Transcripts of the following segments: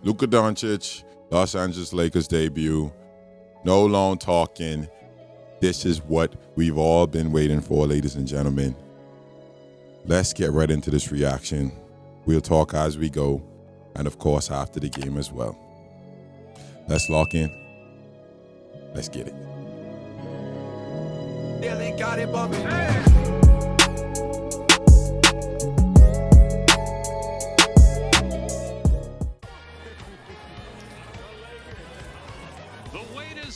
Luka Doncic, Los Angeles Lakers debut. No long talking. This is what we've all been waiting for, ladies and gentlemen. Let's get right into this reaction. We'll talk as we go, and of course after the game as well. Let's lock in. Let's get it. Got it, Bobby.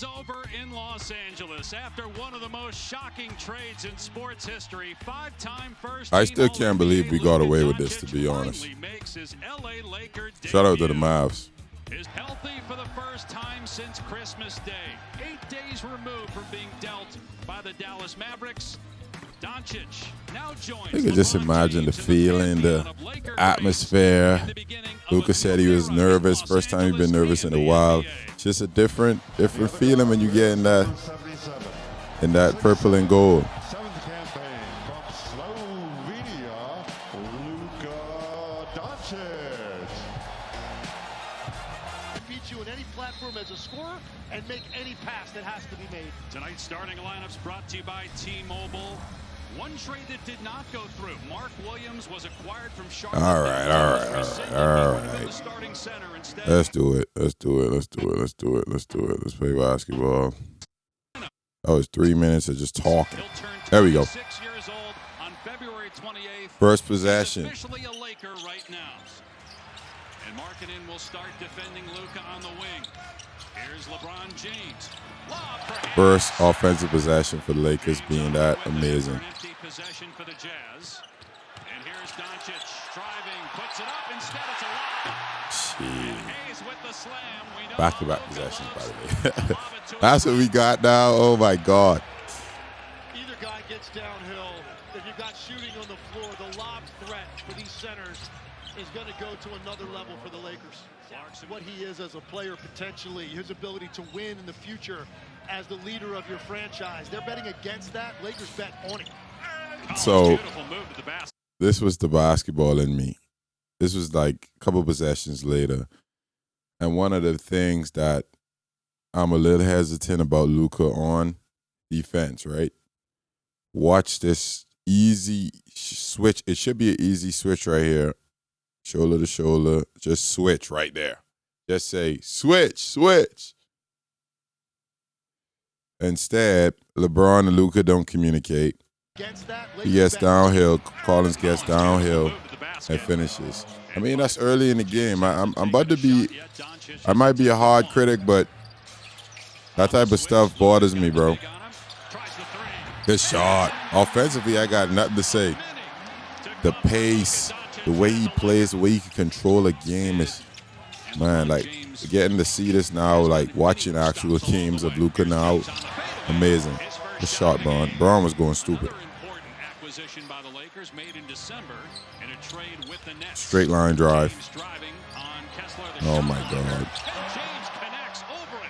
Over in Los Angeles after one of the most shocking trades in sports history. Five-time first. I still can't believe we got away with this, to be honest. Shout out to the Mavs. Is healthy for the first time since Christmas Day. 8 days removed from being dealt by the Dallas Mavericks. Doncic now joins. You can just imagine the feeling, the atmosphere. Luka said he was nervous. First time he's been nervous in a while. It's just a different feeling when you get in that purple and gold. Seventh campaign from Slovenia, Luka Doncic. Beat you in any platform as a scorer and make any pass that has to be made. Tonight's starting lineups brought to you by T-Mobile. One trade that did not go through. Mark Williams was acquired from Charlotte. All right. Let's do it. Let's play basketball. That was 3 minutes of just talking. There we go. 6 years old on February 28th. First possession. Officially a Laker right now. And Markkanen will start defending Luka on the wing. Here's LeBron James. First offensive possession for the Lakers being that amazing. Possession for the Jazz. And here's Doncic driving, puts it up, instead it's a lob. Hayes with the slam. Back-to-back possessions, by the way. That's what we got now. Oh my God. Either guy gets downhill. If you've got shooting on the floor, the lob threat for these centers is going to go to another level for the Lakers. What he is as a player potentially, his ability to win in the future as the leader of your franchise. They're betting against that. Lakers bet on it. So this was the basketball in me. This was like a couple possessions later. And one of the things that I'm a little hesitant about Luka on defense, right? Watch this easy switch. It should be an easy switch right here. Shoulder to shoulder. Just switch right there. Just say, switch. Instead, LeBron and Luka don't communicate. He gets downhill. Collins gets downhill and finishes. I mean, that's early in the game. I'm about to be, I might be a hard critic, but that type of stuff bothers me, bro. Good shot. Offensively, I got nothing to say. The pace, the way he plays, the way he can control a game is, man, like getting to see this now, like watching actual games of Luka now, amazing. Good shot, Braun. Braun was going stupid. By the Lakers made in December in a trade with the Nets. Straight line drive. Oh my God. James connects over it.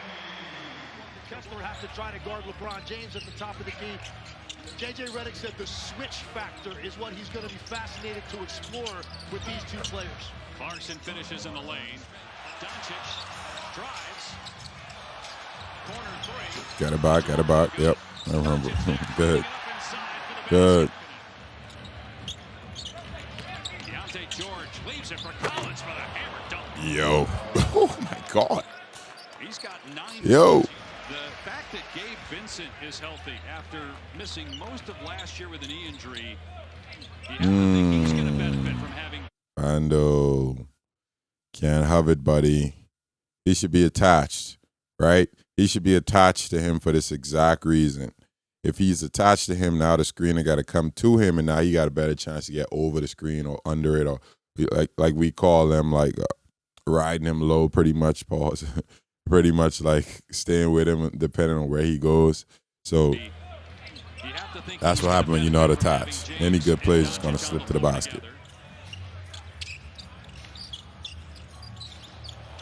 Kessler has to try to guard LeBron James at the top of the key. JJ Redick said the switch factor is what he's going to be fascinated to explore with these two players. Clarkson finishes in the lane. Doncic drives. Corner three. Got it back. Yep. I remember. Good. George leaves it for Collins for the hammer dunk. Yo. Oh my God. He's got 9. Yo. The fact that Gabe Vincent is healthy after missing most of last year with a knee injury, you have to think he's going to benefit from having. Rando. Can't have it, buddy. He should be attached, right? He should be attached to him for this exact reason. If he's attached to him, now the screener got to come to him, and now he got a better chance to get over the screen or under it, or like we call them, like riding him low, pretty much, pause, pretty much like staying with him depending on where he goes. So that's what happens when you're not attached. Any good player is just going to slip to the basket.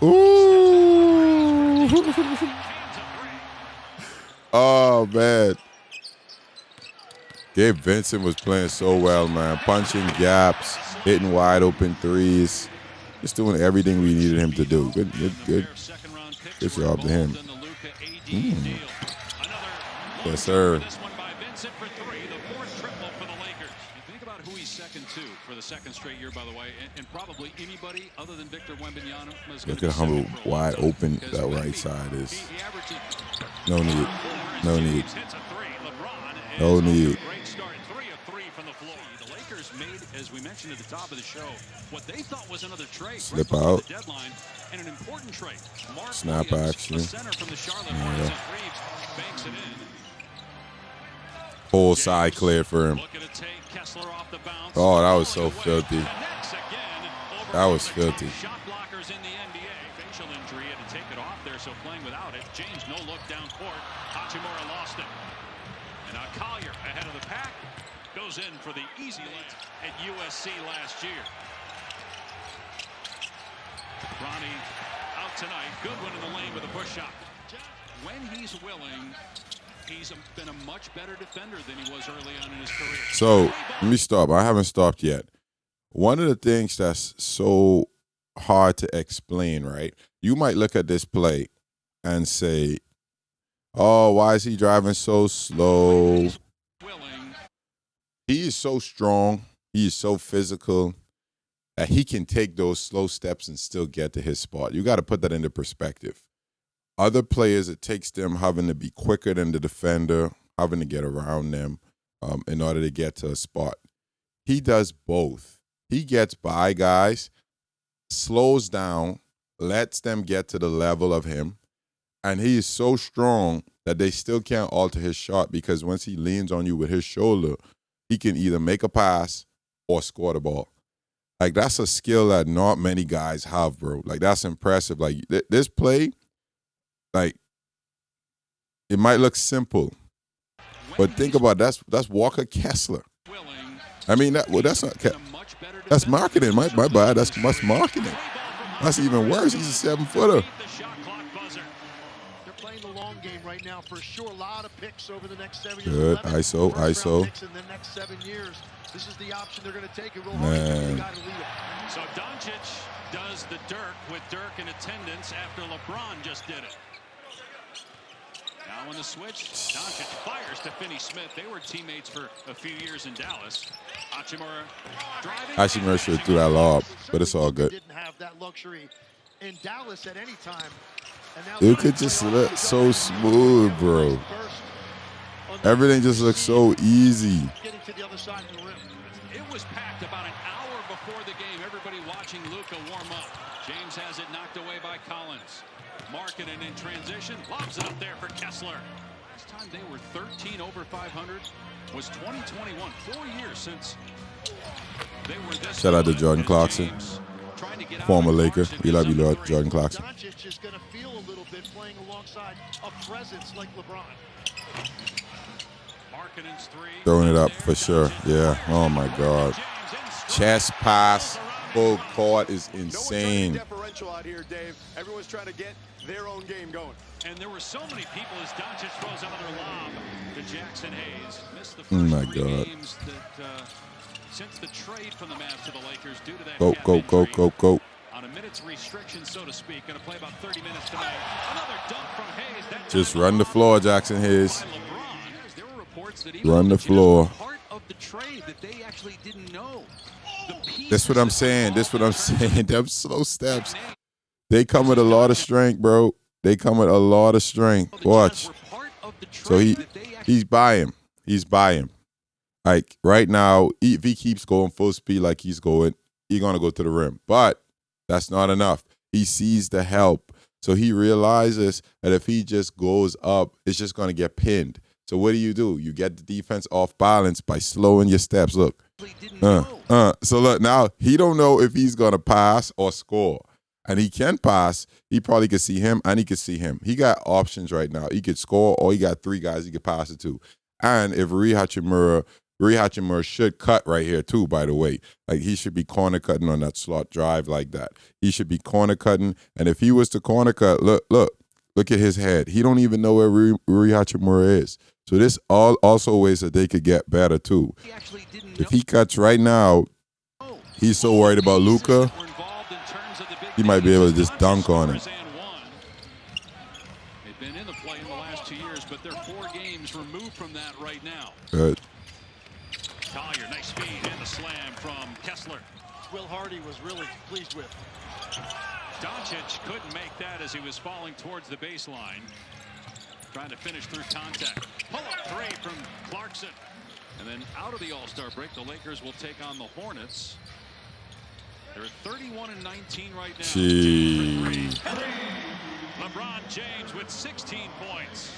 Ooh. Oh, man. Gabe Vincent was playing so well, man. Punching gaps, hitting wide open threes. Just doing everything we needed him to do. Good job to him. Yes, sir. Who he's second to for the second straight year, by the way, and probably anybody other than Victor Wembanyama is going to Look at how wide open that right side is. No need. No need. No need. Great start, 3 of 3 from the floor. The Lakers made, as we mentioned at the top of the show, what they thought was another trade. Slip out. The deadline, and an important trade. Snap action. Center from the Charlotte Hornets, Reeves banks it in. Whole side clear for him. Oh, that was so filthy. That was filthy. Shot blockers in the NBA. Facial injury, had to take it off there, so playing without it. James no look down court. Hachimura lost it. And now Collier ahead of the pack goes in for the easy lead at USC last year. Ronnie out tonight. Goodwin in the lane with a push shot. When he's willing, he's been a much better defender than he was early on in his career. So, let me stop. I haven't stopped yet. One of the things that's so hard to explain, right? You might look at this play and say, oh, why is he driving so slow? He is so strong. He is so physical that he can take those slow steps and still get to his spot. You got to put that into perspective. Other players, it takes them having to be quicker than the defender, having to get around them in order to get to a spot. He does both. He gets by guys, slows down, lets them get to the level of him, and he is so strong that they still can't alter his shot because once he leans on you with his shoulder, he can either make a pass or score the ball. Like, that's a skill that not many guys have, bro. Like, that's impressive. Like, this play, like, it might look simple, but think about it, that's Walker Kessler. I mean, that's not that's marketing. My bad. That's marketing. That's even worse. He's a 7-footer. They're playing the long game right now for sure. A lot of picks over the next 7 years. Good. ISO. In the next 7 years. This is the option they're going to take. It real hard. So Doncic does the Dirk with Dirk in attendance after LeBron just did it. Now on the switch, Doncic fires to Finney-Smith. They were teammates for a few years in Dallas. Hachimura driving. Hachimura should have threw that lob, but it's all good. Didn't have that luxury in Dallas at any time. Luka just look so smooth, bro. Everything just looks so easy. Getting to the other side of the rim. It was packed about an hour before the game. Everybody watching Luka warm up. James has it knocked away by Collins. Marketing in transition, lobs it up there for Kessler. Last time they were 13 over 500 was 2021. 4 years since they were this. Shout out to Jordan Clarkson, former Laker. We love you, Lord, Jordan Clarkson. Doncic is going to feel a little bit playing alongside a presence like LeBron. Markkanen's three. Throwing it up for sure. Yeah. Oh my God. Chest pass. Full court is insane. Differential out here, Dave. Everyone's trying to get their own game going. And there were so many people as Doncic throws another lob to Jackson Hayes. Missed the Oh my first God. 3 games that since the trade from the Mavs to the Lakers due to that Go, calf go, go, injury. go, go. On a minute's restriction, so to speak. Going to play about 30 minutes tonight. Another dunk from Hayes. That Just run the floor, Jackson Hayes. by LeBron. There were reports that even Run the Luka floor. was part of the trade that they actually didn't know. That's what I'm saying. That's what I'm saying. Them slow steps. They come with a lot of strength, bro. They come with a lot of strength. Watch. So he's by him. He's by him. Like right now, if he keeps going full speed like he's going to go to the rim. But that's not enough. He sees the help. So he realizes that if he just goes up, it's just going to get pinned. So what do? You get the defense off balance by slowing your steps. Look. So look, now he don't know if he's going to pass or score. And he can pass. He probably could see him and he could see him. He got options right now. He could score or he got 3 guys he could pass it to. And if Rui Hachimura should cut right here too, by the way. Like he should be corner cutting on that slot drive like that. He should be corner cutting. And if he was to corner cut, look at his head. He don't even know where Rui Hachimura is. So this also ways that they could get better too. If he cuts right now, he's so worried about Luka. he might be able to just dunk on it. They've been in the play in the last 2 years, but they're 4 games removed from that right now. Good. Collier, nice speed, and the slam from Kessler. Will Hardy was really pleased with. Doncic couldn't make that as he was falling towards the baseline. Trying to finish through contact. Pull-up 3 from Clarkson. And then out of the All-Star break, the Lakers will take on the Hornets. They're at 31-19 right now. Gee. LeBron James with 16 points.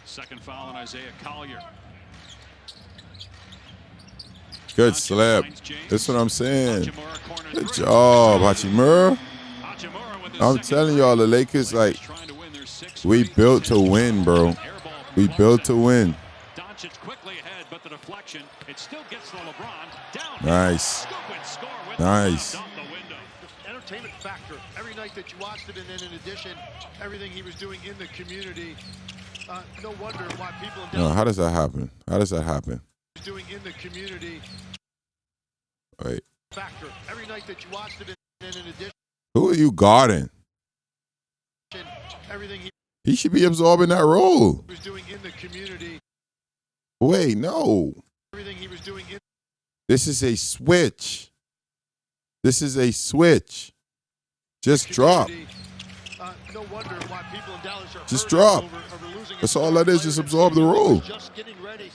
Second foul on Isaiah Collier. Good slap. That's what I'm saying. Good job, Hachimura. I'm telling y'all, the Lakers, like, we built to win, bro. We built to win. Doncic quickly ahead, but the deflection, it still gets to LeBron. Down. Nice. Nice. Entertainment factor every night that you watched it, and then in addition, everything he was doing in the community. No wonder why people in No, how does that happen? How does that happen? Doing in the community. Wait. Factor every night that you watched it, and then in addition. Who are you guarding? Everything he should be absorbing that role. was doing in the community. Wait, no. Everything he was doing in. This is a switch. This is a switch. Just drop. No wonder why people in Dallas are just drop. over losing. That's all that is. Just absorb the role. Just getting ready.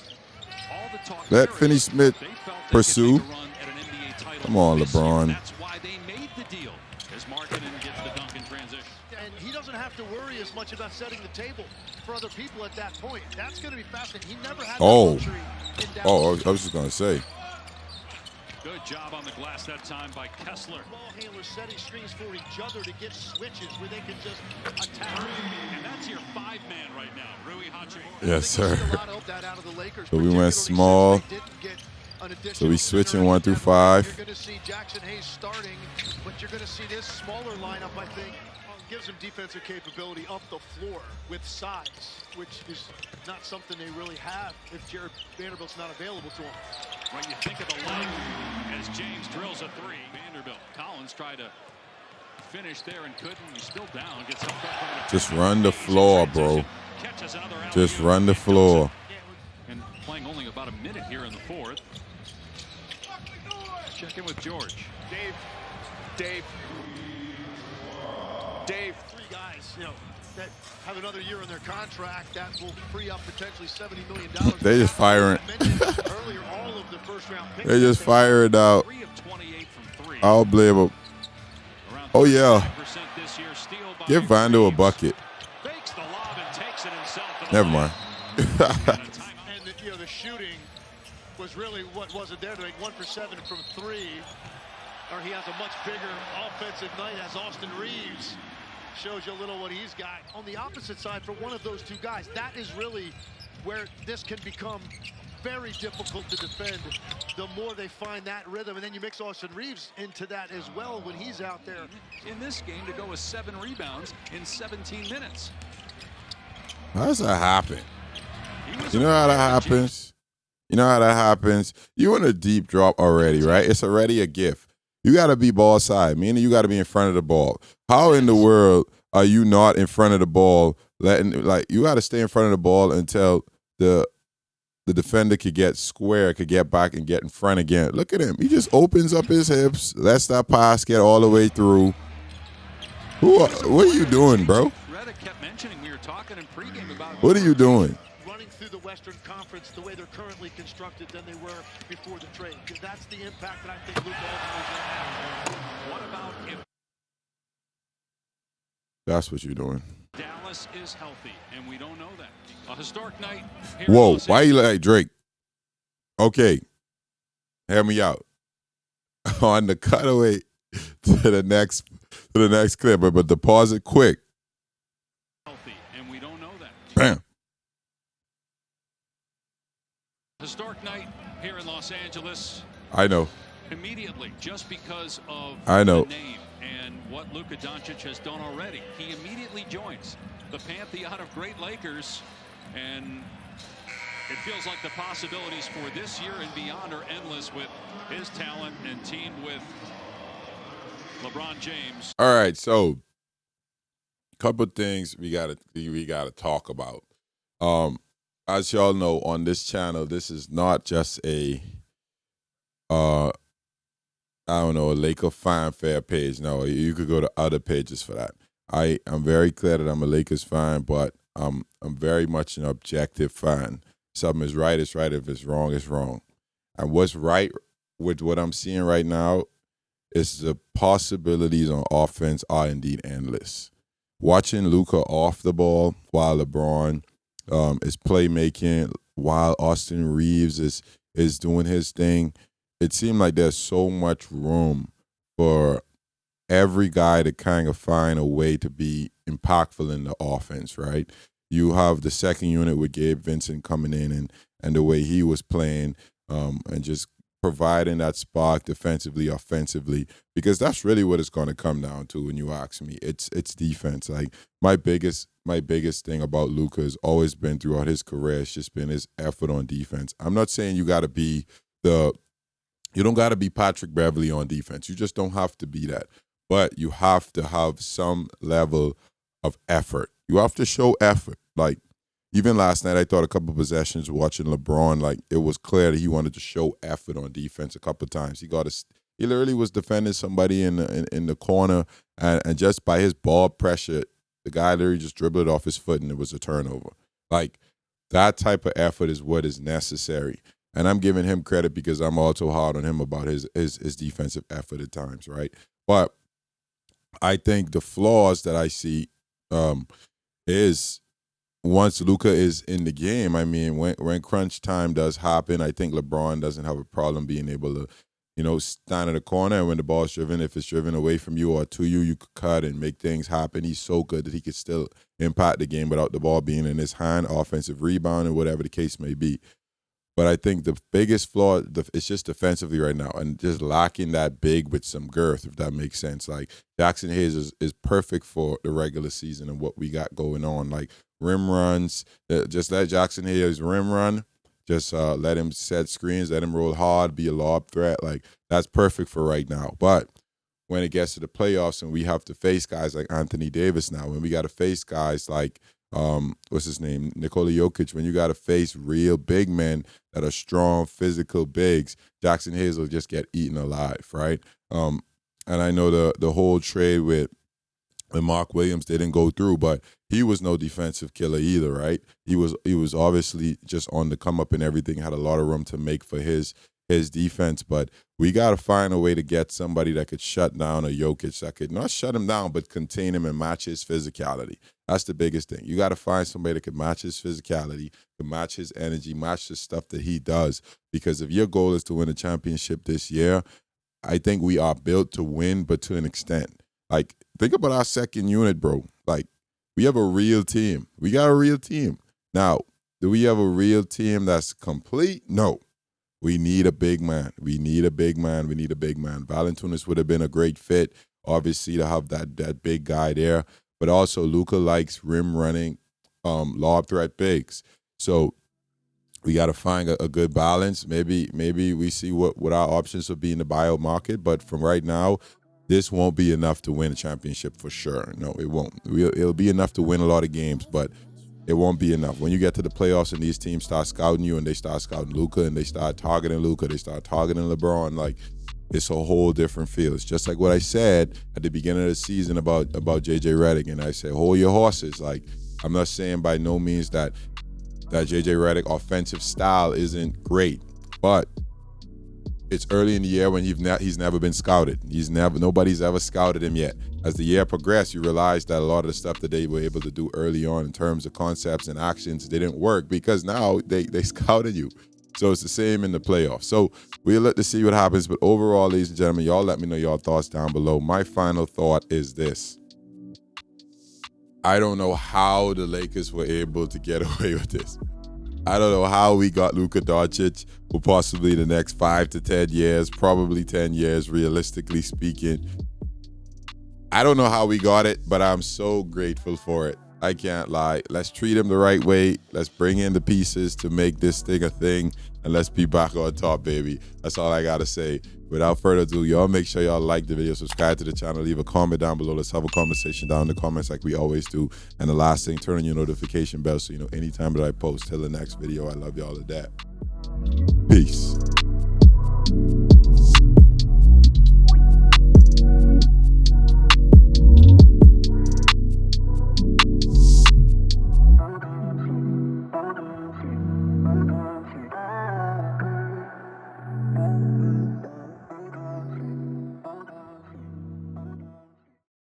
Let Finney-Smith pursue. Come on, LeBron. That's why they made the deal. As Markkanen gets the dunk in transition. And he doesn't have to worry as much about setting the table for other people at that point. That's going to be fascinating. He never had that luxury in Dallas. Oh, I was just going to say. Good job on the glass that time by Kessler. Ball handlers setting screens for each other to get switches where they can just attack. And that's your 5-man right now, Rui Hachimura. Yes, sir. So we went small. So we switching 1 through 5. You're going to see Jackson Hayes starting, but you're going to see this smaller lineup, I think, gives them defensive capability up the floor with size, which is not something they really have if Jared Vanderbilt's not available to them. Right, you think of the line as James drills a 3. Vanderbilt. Collins tried to finish there and couldn't. He's still down. Gets up there. Just run the floor, bro. Just run the floor. And playing only about a minute here in the 4th. Check in with George. Dave. 3 guys, that have another year on their contract that will free up potentially $70 million. They just firing. Earlier, all of the first-round picks. They just fire it out. 3 of 28 from 3. I'll blame them. Oh, yeah. Give Vando a bucket. Fakes the lob and takes it himself. Never mind. And the shooting was really what wasn't there to make 1 for 7 from 3. Or he has a much bigger offensive night as Austin Reeves. Shows you a little what he's got. On the opposite side, for one of those 2 guys, that is really where this can become very difficult to defend the more they find that rhythm. And then you mix Austin Reeves into that as well when he's out there. In this game to go with 7 rebounds in 17 minutes. How does that happen? You know how that happens? You know how that happens? You in a deep drop already, right? It's already a gift. You got to be ball side, meaning you got to be in front of the ball. How in the world are you not in front of the ball? You got to stay in front of the ball until the defender could get square, could get back and get in front again. Look at him. He just opens up his hips, lets that pass get all the way through. What are you doing, bro? Redick kept mentioning, we were talking in pregame about what are you doing? Running through the Western Conference the way they're currently constructed than they were before the trade. That's the impact that I think Luka ultimately is going to have. What about if That's what you're doing. Dallas is healthy, and we don't know that. A historic night. Whoa, why you like Drake? Okay, hear me out. On the cutaway to the next clip, but deposit quick. Healthy, and we don't know that. Bam. Historic night here in Los Angeles. I know. Immediately, just because of the name and what Luka Doncic has done already, he immediately joins the pantheon of great Lakers, and it feels like the possibilities for this year and beyond are endless with his talent and teamed with LeBron James. All right, so couple things we gotta talk about. As y'all know, on this channel, this is not just a I don't know, a Laker fanfare page. No, you could go to other pages for that. I'm very clear that I'm a Lakers fan, but I'm very much an objective fan. Something is right, it's right. If it's wrong, it's wrong. And what's right with what I'm seeing right now is the possibilities on offense are indeed endless. Watching Luka off the ball while LeBron is playmaking, while Austin Reeves is doing his thing, it seemed like there's so much room for every guy to kind of find a way to be impactful in the offense, right? You have the second unit with Gabe Vincent coming in and the way he was playing and just providing that spark defensively, offensively, because that's really what it's going to come down to when you ask me. It's defense. Like my biggest thing about Luka has always been throughout his career. It's just been his effort on defense. I'm not saying you don't got to be Patrick Beverley on defense. You just don't have to be that. But you have to have some level of effort. You have to show effort. Like, even last night, I thought a couple of possessions watching LeBron, like, it was clear that he wanted to show effort on defense a couple of times. He literally was defending somebody in the corner, and just by his ball pressure, the guy literally just dribbled it off his foot, and it was a turnover. Like, that type of effort is what is necessary. And I'm giving him credit because I'm also hard on him about his defensive effort at times, right? But I think the flaws that I see is once Luka is in the game, I mean, when crunch time does happen, I think LeBron doesn't have a problem being able to, stand in the corner, and when the ball's driven, if it's driven away from you or to you, you could cut and make things happen. He's so good that he could still impact the game without the ball being in his hand, offensive rebound, and whatever the case may be. But I think the biggest flaw is just defensively right now and just lacking that big with some girth, if that makes sense. Like, Jackson Hayes is perfect for the regular season and what we got going on. Like, rim runs, just let Jackson Hayes rim run. Just let him set screens, let him roll hard, be a lob threat. Like, that's perfect for right now. But when it gets to the playoffs and we have to face guys like Anthony Davis now, when we got to face guys like what's his name, Nikola Jokic, when you got to face real big men that are strong, physical bigs, Jackson Hayes will just get eaten alive, right? And I know the whole trade with Mark Williams didn't go through, but he was no defensive killer either, right? He was obviously just on the come up and everything, had a lot of room to make for his defense, but we got to find a way to get somebody that could shut down a Jokic, that could not shut him down, but contain him and match his physicality. That's the biggest thing. You got to find somebody that could match his physicality, could match his energy, match the stuff that he does, because if your goal is to win a championship this year, I think we are built to win, but to an extent. Like, think about our second unit, bro. Like, we have a real team. We got a real team. Now, do we have a real team that's complete? No. We need a big man. We need a big man. Valanciunas would have been a great fit, obviously, to have that big guy there. But also, Luka likes rim running, lob threat bigs. So we got to find a good balance. Maybe we see what our options will be in the buyout market. But from right now, this won't be enough to win a championship for sure. No, it won't. It'll be enough to win a lot of games, but it won't be enough. When you get to the playoffs and these teams start scouting you and they start scouting Luka and they start targeting Luka, they start targeting LeBron, like, it's a whole different feel. It's just like what I said at the beginning of the season about JJ Redick, and I said, hold your horses. Like, I'm not saying by no means that JJ Redick offensive style isn't great, but it's early in the year when he's never been scouted. Nobody's ever scouted him yet. As the year progressed, you realize that a lot of the stuff that they were able to do early on in terms of concepts and actions didn't work because now they scouted you. So it's the same in the playoffs. So we'll let to see what happens. But overall, ladies and gentlemen, y'all let me know your thoughts down below. My final thought is this. I don't know how the Lakers were able to get away with this. I don't know how we got Luka Doncic for possibly the next 5 to 10 years, probably 10 years, realistically speaking. I don't know how we got it, but I'm so grateful for it. I can't lie. Let's treat him the right way. Let's bring in the pieces to make this thing a thing, and let's be back on top, baby. That's all I gotta say. Without further ado, y'all make sure y'all like the video, subscribe to the channel, leave a comment down below. Let's have a conversation down in the comments like we always do. And the last thing, turn on your notification bell so you know anytime that I post. Till the next video, I love y'all to that. Peace.